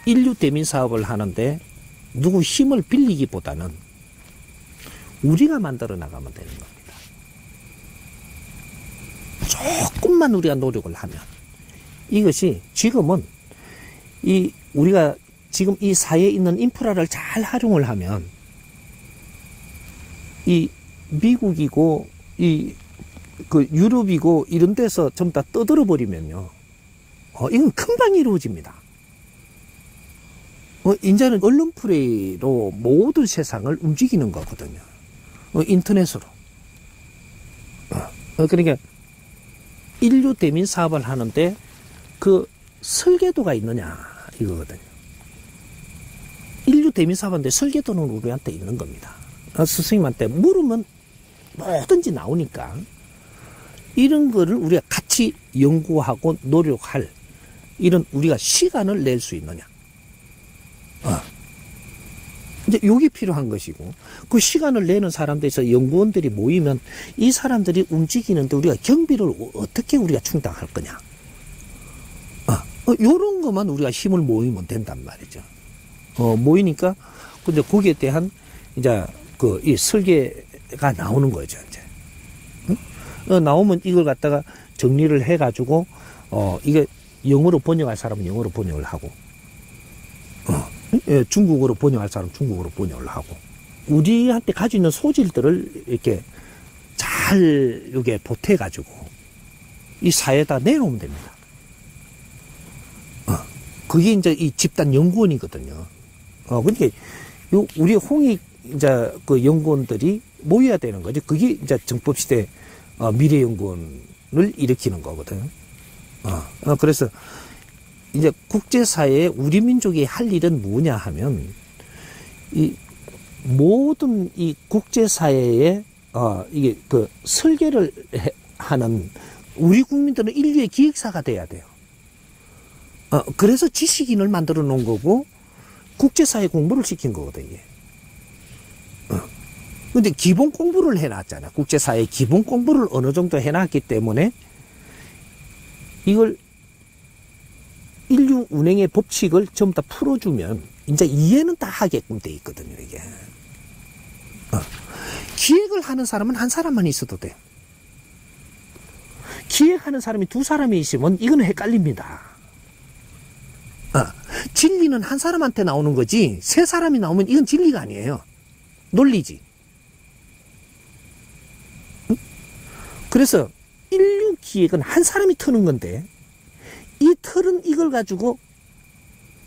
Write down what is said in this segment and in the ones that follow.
인류 대민 사업을 하는데 누구 힘을 빌리기보다는 우리가 만들어 나가면 되는 겁니다. 조금만 우리가 노력을 하면 이것이 지금은 우리가 지금 이 사회에 있는 인프라를 잘 활용을 하면 이 미국이고 그 유럽이고 이런 데서 전부 다 떠들어 버리면요. 이건 금방 이루어집니다. 이제는 언론 플레이로 모든 세상을 움직이는 거거든요. 인터넷으로. 그러니까 인류 대민 사업을 하는데 그 설계도가 있느냐 이거거든요. 인류 대민 사업인데 설계도는 우리한테 있는 겁니다. 스승님한테 물으면 뭐든지 나오니까 이런 거를 우리가 같이 연구하고 노력할 이런 우리가 시간을 낼 수 있느냐. 이제 요게 필요한 것이고, 그 시간을 내는 사람들에서 연구원들이 모이면 이 사람들이 움직이는데 우리가 경비를 어떻게 우리가 충당할 거냐. 요런 것만 우리가 힘을 모이면 된단 말이죠. 모이니까, 근데 거기에 대한 이제 이 설계가 나오는 거죠, 이제. 나오면 이걸 갖다가 정리를 해가지고, 이게 영어로 번역할 사람은 영어로 번역을 하고, 중국어로 번역할 사람은 중국어로 번역을 하고, 우리한테 가지고 있는 소질들을 이렇게 잘 이게 보태가지고, 이 사회에다 내놓으면 됩니다. 그게 이제 이 집단 연구원이거든요. 그러니까, 우리 홍익, 이제 그 연구원들이 모여야 되는 거죠. 그게 이제 정법시대 미래연구원을 일으키는 거거든요. 그래서 이제 국제사회에 우리 민족이 할 일은 뭐냐 하면, 이 모든 이 국제사회에, 이게 그 설계를 하는 우리 국민들은 인류의 기획사가 돼야 돼요. 그래서 지식인을 만들어 놓은 거고, 국제사회 공부를 시킨 거거든요, 이게. 근데 기본 공부를 해놨잖아. 국제사회 기본 공부를 어느 정도 해놨기 때문에 이걸 인류 운행의 법칙을 전부 다 풀어주면 이제 이해는 다 하게끔 돼 있거든요, 이게. 기획을 하는 사람은 한 사람만 있어도 돼요. 기획하는 사람이 두 사람이 있으면 이거는 헷갈립니다. 진리는 한 사람한테 나오는 거지, 세 사람이 나오면 이건 진리가 아니에요. 논리지. 그래서 인류 기획은 한 사람이 트는 건데, 이 틀은 이걸 가지고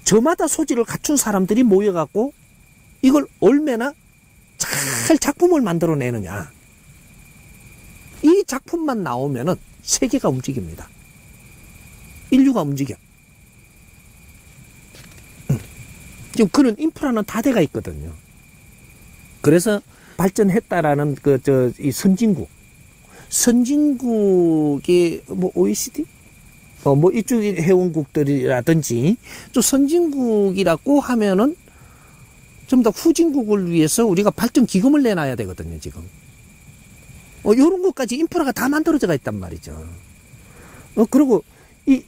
저마다 소질을 갖춘 사람들이 모여갖고 이걸 얼마나 잘 작품을 만들어내느냐. 이 작품만 나오면은 세계가 움직입니다. 인류가 움직여. 지금 그런 인프라는 다 돼가 있거든요. 그래서 발전했다라는 이 선진국이 뭐 OECD? 뭐 이쪽 회원국들이라든지 또 선진국이라고 하면은 좀 더 후진국을 위해서 우리가 발전 기금을 내놔야 되거든요, 지금. 요런 것까지 인프라가 다 만들어져 있단 말이죠. 그리고 이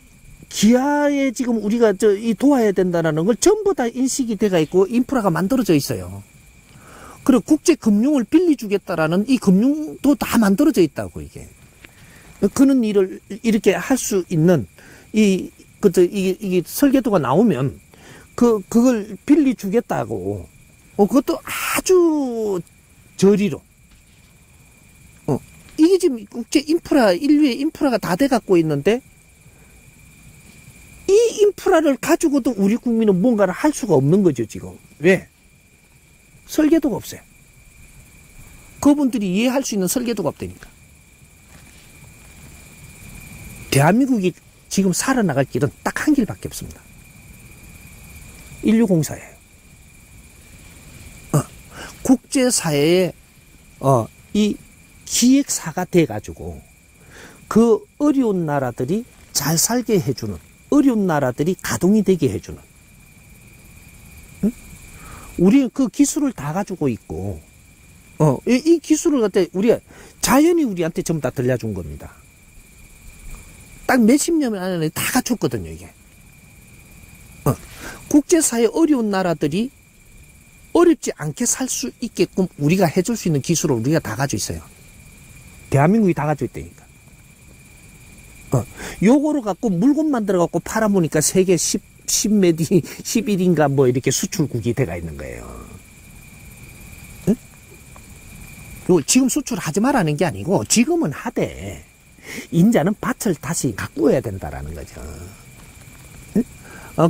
기아에 지금 우리가 이 도와야 된다는 걸 전부 다 인식이 돼가 있고 인프라가 만들어져 있어요. 그리고 국제 금융을 빌려주겠다라는 이 금융도 다 만들어져 있다고, 이게. 그런 일을 이렇게 할 수 있는 이게 설계도가 나오면 그걸 빌려주겠다고. 그것도 아주 저리로. 이게 지금 국제 인프라, 인류의 인프라가 다 돼 갖고 있는데, 이 인프라를 가지고도 우리 국민은 뭔가를 할 수가 없는 거죠, 지금. 왜? 설계도가 없어요. 그분들이 이해할 수 있는 설계도가 없다니까. 대한민국이 지금 살아나갈 길은 딱 한 길밖에 없습니다. 인류공사예요. 국제사회에 이 기획사가 돼가지고 그 어려운 나라들이 잘 살게 해주는, 어려운 나라들이 가동이 되게 해주는. 우리 그 기술을 다 가지고 있고, 이 기술을 갖다 자연이 우리한테 전부 다 들려준 겁니다. 딱 몇십 년 안에 다 갖췄거든요, 이게. 국제사회 어려운 나라들이 어렵지 않게 살 수 있게끔 우리가 해줄 수 있는 기술을 우리가 다 가지고 있어요. 대한민국이 다 가지고 있다니까. 요거를 갖고 물건 만들어 갖고 팔아보니까 세계 10메디 11인가 뭐 이렇게 수출국이 돼가 있는 거예요. 응? 요 지금 수출하지 말라는 게 아니고 지금은 하되 인자는 밭을 다시 가꾸어야 된다라는 거죠. 응?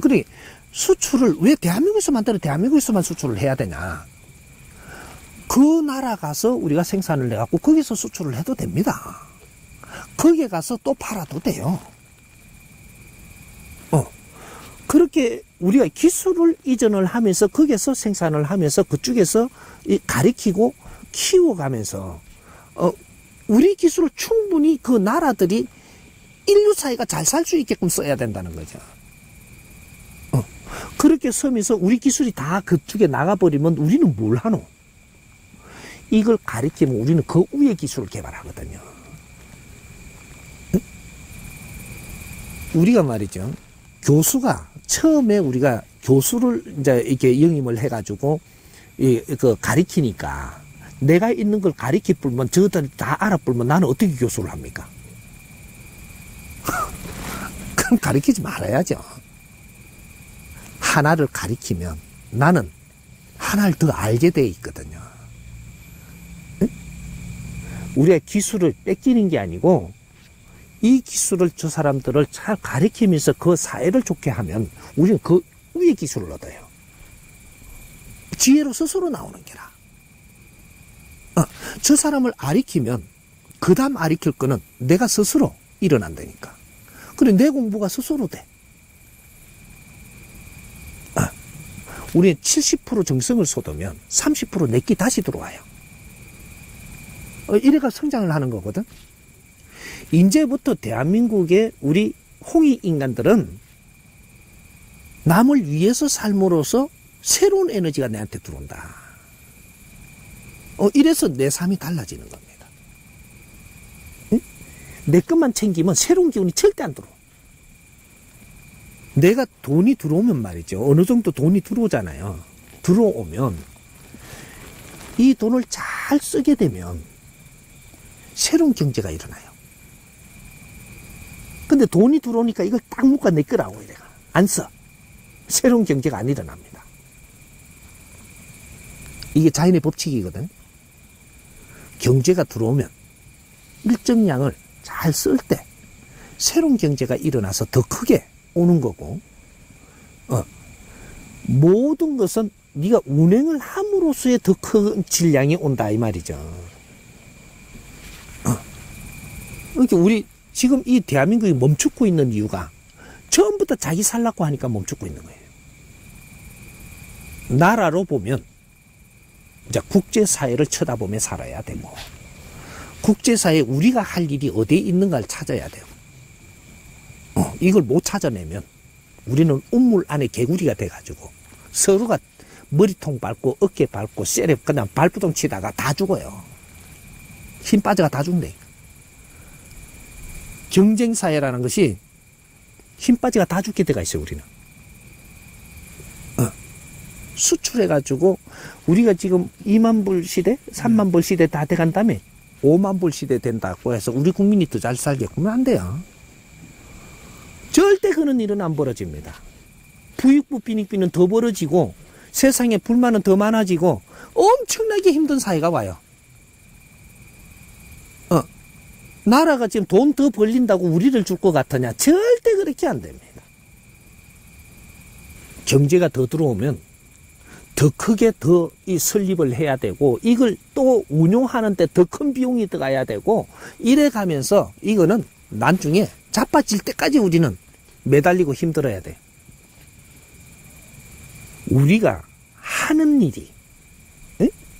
그래 수출을 왜 대한민국에서 만들어 대한민국에서만 수출을 해야 되냐? 그 나라 가서 우리가 생산을 해갖고 거기서 수출을 해도 됩니다. 거기에 가서 또 팔아도 돼요. 그렇게 우리가 기술을 이전을 하면서 거기에서 생산을 하면서 그쪽에서 가리키고 키워가면서 우리 기술을 충분히 그 나라들이 인류 사회가 잘 살 수 있게끔 써야 된다는 거죠. 그렇게 쓰면서 우리 기술이 다 그쪽에 나가버리면 우리는 뭘 하노? 이걸 가리키면 우리는 그 위에 기술을 개발하거든요. 우리가 말이죠. 교수가 처음에 우리가 교수를 이제 이렇게 영임을 해가지고 그 가리키니까 내가 있는 걸 가리키 불면 저들이 다 알아불면 나는 어떻게 교수를 합니까? 그럼 가리키지 말아야죠. 하나를 가리키면 나는 하나를 더 알게 돼 있거든요. 우리의 기술을 뺏기는 게 아니고 이 기술을 저 사람들을 잘 가리키면서 그 사회를 좋게 하면 우리는 그 위의 기술을 얻어요. 지혜로 스스로 나오는 게라. 저 사람을 아리키면 그 다음 아리킬 거는 내가 스스로 일어난다니까. 그래 내 공부가 스스로 돼. 우리는 70% 정성을 쏟으면 30% 내끼 다시 들어와요. 이래가 성장을 하는 거거든. 이제부터 대한민국의 우리 홍익 인간들은 남을 위해서 삶으로써 새로운 에너지가 내한테 들어온다. 이래서 내 삶이 달라지는 겁니다. 응? 내 것만 챙기면 새로운 기운이 절대 안 들어오. 내가 돈이 들어오면 말이죠. 어느 정도 돈이 들어오잖아요. 들어오면 이 돈을 잘 쓰게 되면 새로운 경제가 일어나요. 근데 돈이 들어오니까 이걸 딱 묶어 내 거라고 이래가. 안 써. 새로운 경제가 안 일어납니다. 이게 자연의 법칙이거든. 경제가 들어오면 일정량을 잘 쓸 때 새로운 경제가 일어나서 더 크게 오는 거고, 모든 것은 네가 운행을 함으로써의 더 큰 질량이 온다 이 말이죠. 그러니까 우리 지금 이 대한민국이 멈추고 있는 이유가 처음부터 자기 살라고 하니까 멈추고 있는 거예요. 나라로 보면 이제 국제사회를 쳐다보며 살아야 되고, 국제사회에 우리가 할 일이 어디에 있는가를 찾아야 돼요. 이걸 못 찾아내면 우리는 우물 안에 개구리가 돼가지고 서로가 머리통 밟고 어깨 밟고 쎄레 그냥 발부동 치다가 다 죽어요. 힘 빠져가 다 죽네. 경쟁사회라는 것이 힘 빠져가 다 죽게 돼가 있어요. 우리는 수출해가지고 우리가 지금 2만 불 시대 3만 불 시대 다 돼간 다음에 5만 불 시대 된다고 해서 우리 국민이 더 잘 살게끔 안 돼요. 절대 그런 일은 안 벌어집니다. 부익부 빈익빈은 더 벌어지고 세상에 불만은 더 많아지고 엄청나게 힘든 사회가 와요. 나라가 지금 돈 더 벌린다고 우리를 줄 것 같으냐? 절대 그렇게 안 됩니다. 경제가 더 들어오면 더 크게 더 이 설립을 해야 되고, 이걸 또 운용하는데 더 큰 비용이 들어가야 되고, 이래 가면서 이거는 나중에 자빠질 때까지 우리는 매달리고 힘들어야 돼. 우리가 하는 일이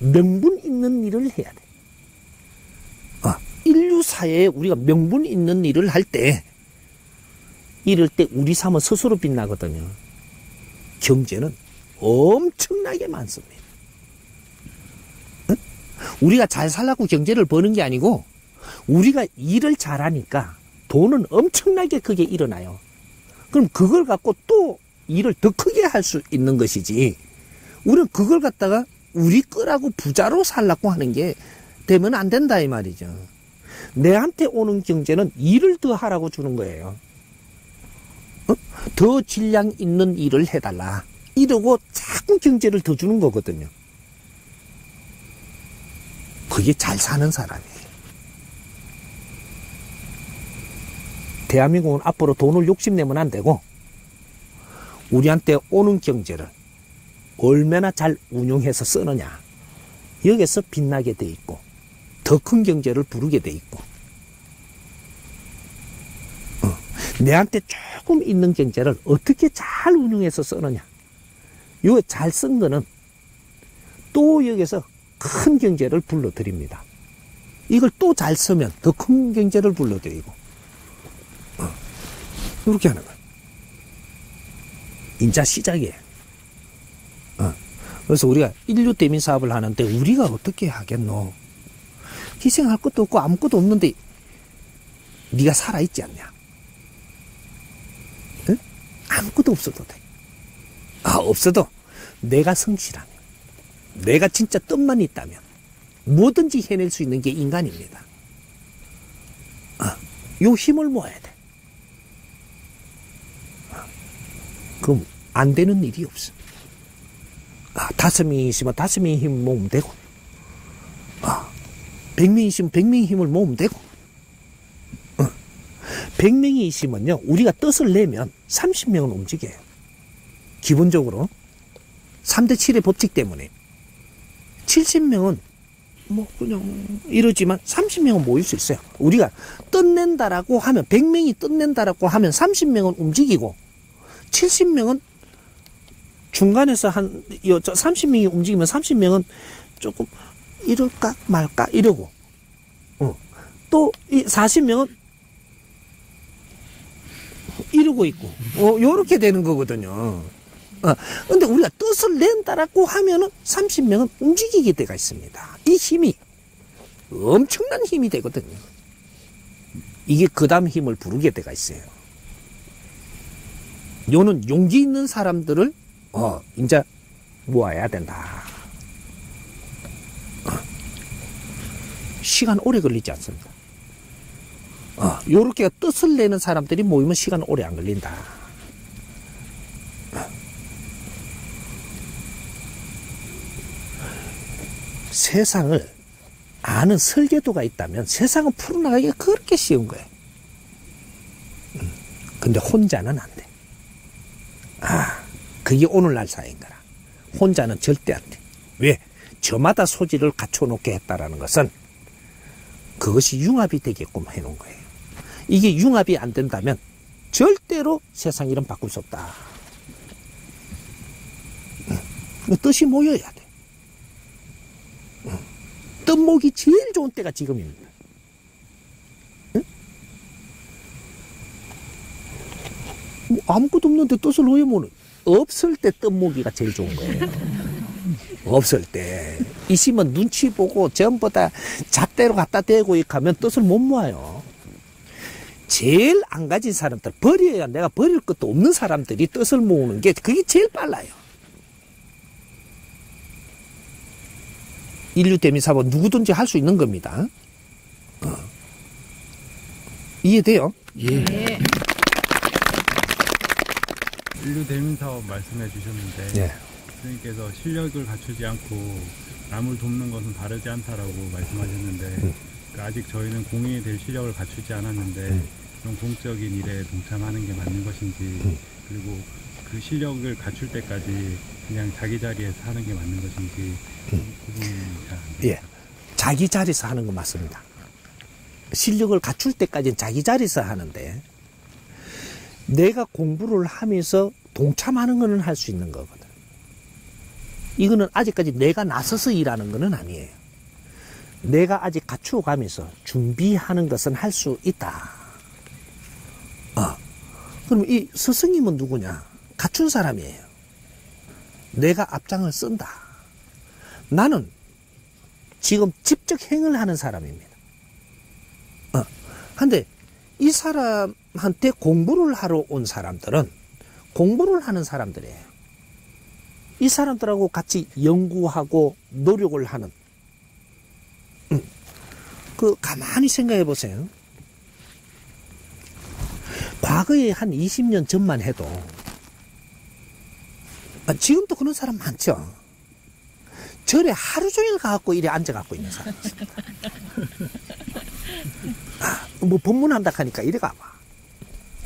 명분 있는 일을 해야 돼. 인류 사회에 우리가 명분 있는 일을 할 때, 이럴 때 우리 삶은 스스로 빛나거든요. 경제는 엄청나게 많습니다. 우리가 잘 살라고 경제를 버는 게 아니고 우리가 일을 잘하니까 돈은 엄청나게 크게 일어나요. 그럼 그걸 갖고 또 일을 더 크게 할 수 있는 것이지, 우리는 그걸 갖다가 우리 거라고 부자로 살라고 하는 게 되면 안 된다 이 말이죠. 내한테 오는 경제는 일을 더 하라고 주는 거예요. 더 질량 있는 일을 해달라 이러고 자꾸 경제를 더 주는 거거든요. 그게 잘 사는 사람이에요. 대한민국은 앞으로 돈을 욕심내면 안 되고, 우리한테 오는 경제를 얼마나 잘 운용해서 쓰느냐, 여기서 빛나게 돼 있고 더 큰 경제를 부르게 돼 있고, 내한테 조금 있는 경제를 어떻게 잘 운용해서 쓰느냐, 요 잘 쓴 거는 또 여기서 큰 경제를 불러들입니다. 이걸 또 잘 쓰면 더 큰 경제를 불러들이고, 이렇게 하는 거예요. 인자 시작이에요. 그래서 우리가 인류 대민 사업을 하는데 우리가 어떻게 하겠노? 희생할 것도 없고 아무것도 없는데 네가 살아있지 않냐? 응? 아무것도 없어도 돼. 없어도 내가 성실하면, 내가 진짜 뜻만 있다면 뭐든지 해낼 수 있는 게 인간입니다. 요 힘을 모아야 돼. 그럼 안 되는 일이 없어. 5명이 있으면 5명의 힘을 모으면 되고, 100명이 있으면 100명의 힘을 모으면 되고, 100명이 있으면요, 우리가 뜻을 내면 30명은 움직여요. 기본적으로 3대 7의 법칙 때문에 70명은 뭐 그냥 이러지만 30명은 모일 수 있어요. 우리가 뜻낸다라고 하면, 100명이 뜻낸다라고 하면 30명은 움직이고 70명은 중간에서 30명이 움직이면 30명은 조금 이럴까 말까 이러고, 또 이 40명은 이러고 있고, 요렇게 되는 거거든요. 근데 우리가 뜻을 낸다라고 하면은 30명은 움직이게 돼가 있습니다. 이 힘이 엄청난 힘이 되거든요. 이게 그 다음 힘을 부르게 돼가 있어요. 요는 용기 있는 사람들을 이제 모아야 된다. 시간 오래 걸리지 않습니다. 요렇게 뜻을 내는 사람들이 모이면 시간 오래 안 걸린다. 세상을 아는 설계도가 있다면 세상을 풀어나가기가 그렇게 쉬운 거예요. 근데 혼자는 안 돼. 그게 오늘날 사회인가라. 혼자는 절대 안 돼. 왜? 저마다 소질을 갖춰놓게 했다라는 것은 그것이 융합이 되게끔 해놓은 거예요. 이게 융합이 안 된다면 절대로 세상 일은 바꿀 수 없다. 뜻이 모여야 돼. 뜻목이 제일 좋은 때가 지금입니다. 아무것도 없는데 뜻을 왜 모으는? 없을 때 뜻모기가 제일 좋은 거예요. 없을 때. 있으면 눈치 보고 전부 다 잣대로 갖다 대고 이렇게 하면 뜻을 못 모아요. 제일 안 가진 사람들, 버려야 내가 버릴 것도 없는 사람들이 뜻을 모으는 게 그게 제일 빨라요. 인류 대민 사업 누구든지 할 수 있는 겁니다. 이해돼요? 예. 인류 대민 사업 말씀해 주셨는데, 예. 선생님께서 실력을 갖추지 않고 남을 돕는 것은 바르지 않다라고 말씀하셨는데, 아직 저희는 공인이 될 실력을 갖추지 않았는데 그런 공적인 일에 동참하는 게 맞는 것인지, 그리고 그 실력을 갖출 때까지 그냥 자기 자리에서 하는 게 맞는 것인지 구분이 잘 안 돼요. 예. 자기 자리에서 하는 건 맞습니다. 실력을 갖출 때까지는 자기 자리에서 하는데, 내가 공부를 하면서 동참하는 거는 할 수 있는 거거든. 이거는 아직까지 내가 나서서 일하는 거는 아니에요. 내가 아직 갖추어가면서 준비하는 것은 할 수 있다. 그럼 이 스승님은 누구냐? 갖춘 사람이에요. 내가 앞장을 쓴다. 나는 지금 직접 행을 하는 사람입니다. 근데 이 사람한테 공부를 하러 온 사람들은 공부를 하는 사람들이에요. 이 사람들하고 같이 연구하고 노력을 하는. 가만히 생각해 보세요. 과거에 한 20년 전만 해도, 지금도 그런 사람 많죠. 절에 하루 종일 가갖고 이래 앉아갖고 있는 사람 있습니다. 뭐 법문한다 하니까 이래 가봐.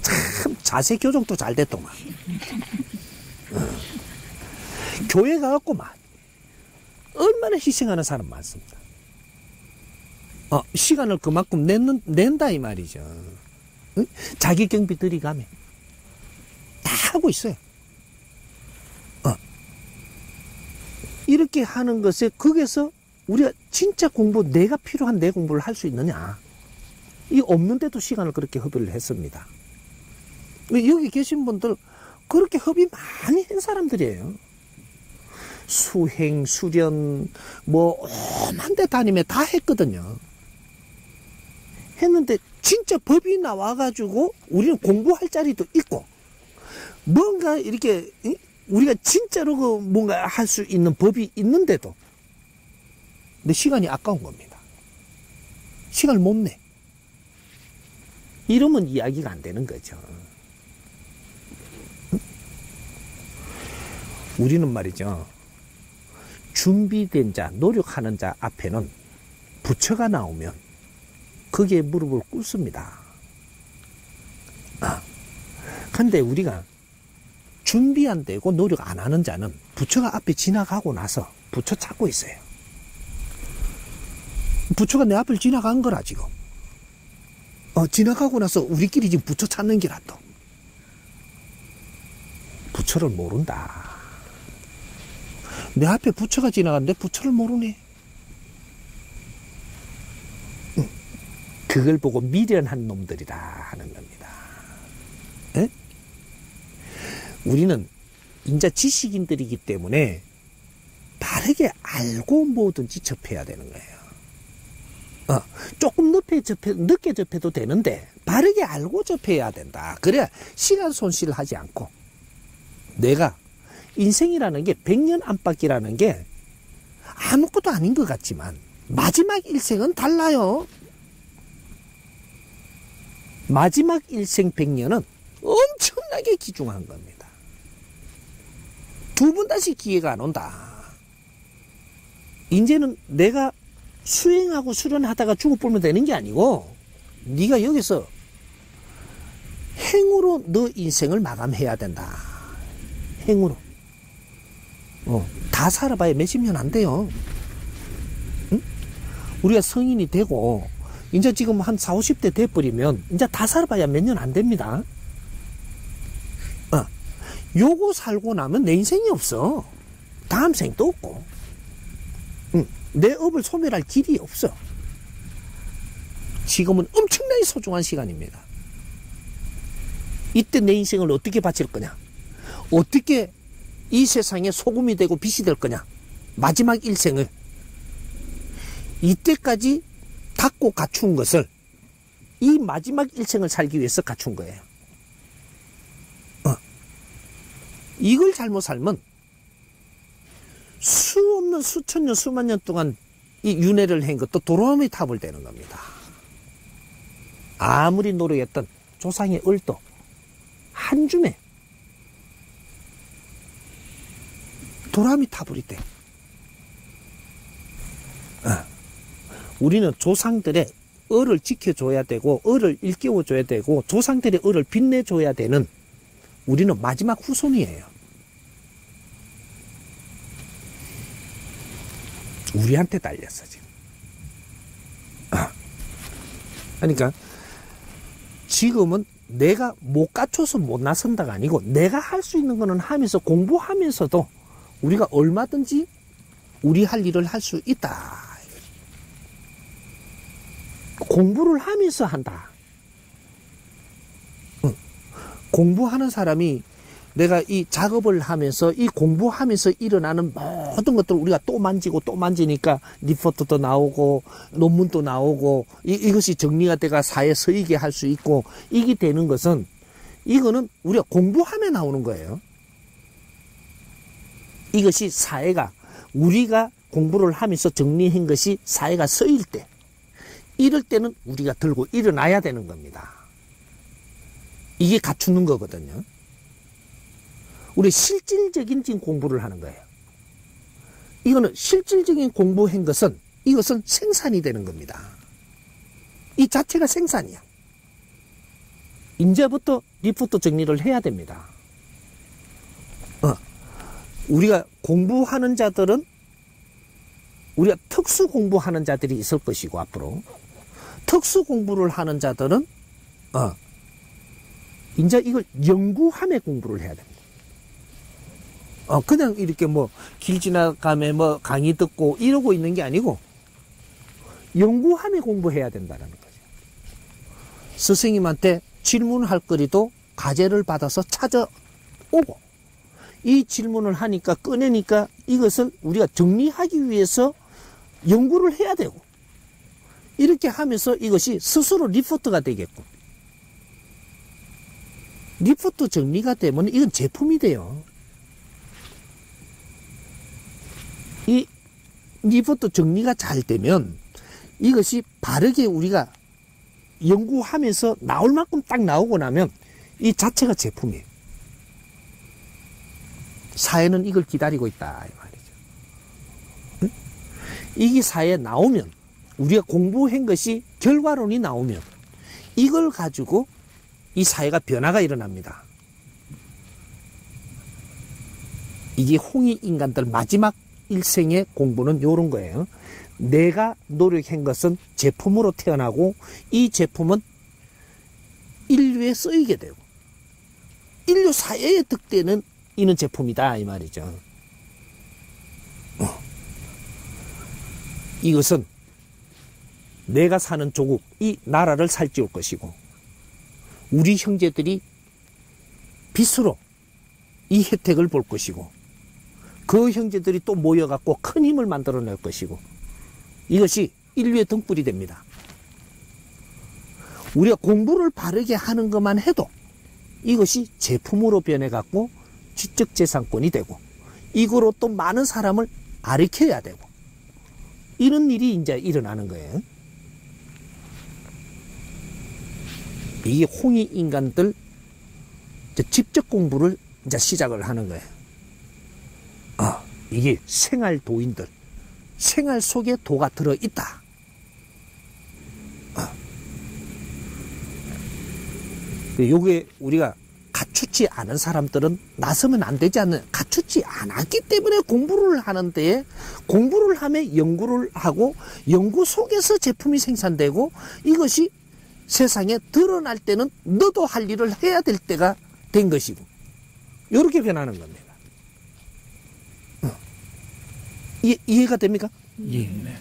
참 자세 교정도 잘 됐더만. 교회 가갖고 막 얼마나 희생하는 사람 많습니다. 시간을 그만큼 낸다 이 말이죠. 응? 자기 경비 들이가면 다 하고 있어요. 이렇게 하는 것에 거기서 우리가 진짜 내가 필요한 내 공부를 할 수 있느냐? 이 없는데도 시간을 그렇게 허비를 했습니다. 여기 계신 분들 그렇게 허비 많이 한 사람들이에요. 수행, 수련, 오만 데 다니며 다 했거든요. 했는데 진짜 법이 나와가지고 우리는 공부할 자리도 있고 뭔가 이렇게 우리가 진짜로 뭔가 할 수 있는 법이 있는데도 내 시간이 아까운 겁니다. 시간을 못 내. 이러면 이야기가 안 되는 거죠. 우리는 말이죠. 준비된 자, 노력하는 자 앞에는 부처가 나오면 거기에 무릎을 꿇습니다. 근데 우리가 준비 안 되고 노력 안 하는 자는 부처가 앞에 지나가고 나서 부처 찾고 있어요. 부처가 내 앞을 지나간 거라 지금. 지나가고 나서 우리끼리 지금 부처 찾는 기라 또. 부처를 모른다. 내 앞에 부처가 지나갔는데 부처를 모르네. 그걸 보고 미련한 놈들이다 하는 겁니다. 에? 우리는 인자 지식인들이기 때문에 바르게 알고 뭐든지 접해야 되는 거예요. 조금 늦게 접해도 되는데 바르게 알고 접해야 된다. 그래야 시간 손실을 하지 않고 내가 인생이라는 게 100년 안팎이라는 게 아무것도 아닌 것 같지만 마지막 일생은 달라요. 마지막 일생 100년은 엄청나게 귀중한 겁니다. 두 번 다시 기회가 안 온다. 이제는 내가 수행하고 수련하다가 죽어버리면 되는 게 아니고 네가 여기서 행으로 너 인생을 마감해야 된다. 행으로. 다 살아봐야 몇십 년 안 돼요. 응? 우리가 성인이 되고 이제 지금 한 40, 50대 돼버리면 이제 다 살아봐야 몇 년 안 됩니다. 요거 살고 나면 내 인생이 없어. 다음 생도 없고. 내 업을 소멸할 길이 없어. 지금은 엄청나게 소중한 시간입니다. 이때 내 인생을 어떻게 바칠 거냐? 어떻게 이 세상에 소금이 되고 빛이 될 거냐? 마지막 일생을 이때까지 닦고 갖춘 것을 이 마지막 일생을 살기 위해서 갖춘 거예요. 이걸 잘못 살면 수 없는 수천 년, 수만 년 동안 이 윤회를 한 것도 도로움이 탑을 되는 겁니다. 아무리 노력했던 조상의 을도 한 줌에 도로움이 타버리 때. 우리는 조상들의 을을 지켜줘야 되고 을을 일깨워줘야 되고 조상들의 을을 빛내줘야 되는 우리는 마지막 후손이에요. 우리한테 달렸어 지금. 그러니까 지금은 내가 못 갖춰서 못 나선다가 아니고 내가 할 수 있는 거는 하면서 공부하면서도 우리가 얼마든지 우리 할 일을 할 수 있다. 공부를 하면서 한다. 공부하는 사람이 내가 이 작업을 하면서 이 공부하면서 일어나는 모든 것들을 우리가 또 만지고 또 만지니까 리포트도 나오고 논문도 나오고 이것이 정리가 돼가 사회에 서이게 할 수 있고 이게 되는 것은 이거는 우리가 공부하며 나오는 거예요. 이것이 사회가 우리가 공부를 하면서 정리한 것이 사회가 쓰일 때, 이럴 때는 우리가 들고 일어나야 되는 겁니다. 이게 갖추는 거거든요. 우리 실질적인 지금 공부를 하는 거예요. 이거는 실질적인 공부한 것은 이것은 생산이 되는 겁니다. 이 자체가 생산이야. 이제부터 리포트 정리를 해야 됩니다. 우리가 공부하는 자들은 우리가 특수 공부하는 자들이 있을 것이고, 앞으로 특수 공부를 하는 자들은 이제 이걸 연구함에 공부를 해야 됩니다. 그냥 이렇게 뭐 길 지나가며 뭐 강의 듣고 이러고 있는 게 아니고 연구함에 공부해야 된다는 거죠. 스승님한테 질문할 거리도 과제를 받아서 찾아오고, 이 질문을 하니까 꺼내니까 이것을 우리가 정리하기 위해서 연구를 해야 되고, 이렇게 하면서 이것이 스스로 리포트가 되겠고, 리포트 정리가 되면 이건 제품이 돼요. 이 리포트 정리가 잘 되면 이것이 바르게 우리가 연구하면서 나올 만큼 딱 나오고 나면 이 자체가 제품이에요. 사회는 이걸 기다리고 있다, 이 말이죠. 응? 이게 사회에 나오면, 우리가 공부한 것이 결과론이 나오면 이걸 가지고 이 사회가 변화가 일어납니다. 이게 홍익 인간들 마지막 일생의 공부는 이런 거예요. 내가 노력한 것은 제품으로 태어나고, 이 제품은 인류에 쓰이게 되고, 인류 사회에 득되는 이는 제품이다, 이 말이죠. 이것은 내가 사는 조국, 이 나라를 살찌울 것이고, 우리 형제들이 빚으로 이 혜택을 볼 것이고, 그 형제들이 또 모여갖고 큰 힘을 만들어낼 것이고, 이것이 인류의 등불이 됩니다. 우리가 공부를 바르게 하는 것만 해도 이것이 제품으로 변해갖고 지적재산권이 되고, 이거로 또 많은 사람을 가르쳐야 되고, 이런 일이 이제 일어나는 거예요. 이게 홍익 인간들 직접 공부를 이제 시작을 하는 거예요. 이게 생활도인들, 생활 속에 도가 들어있다. 요게 우리가 갖추지 않은 사람들은 나서면 안 되지 않는, 갖추지 않았기 때문에 공부를 하는데, 공부를 하면 연구를 하고, 연구 속에서 제품이 생산되고, 이것이 세상에 드러날 때는 너도 할 일을 해야 될 때가 된 것이고, 이렇게 변하는 겁니다. 이해가 됩니까? 예. 네.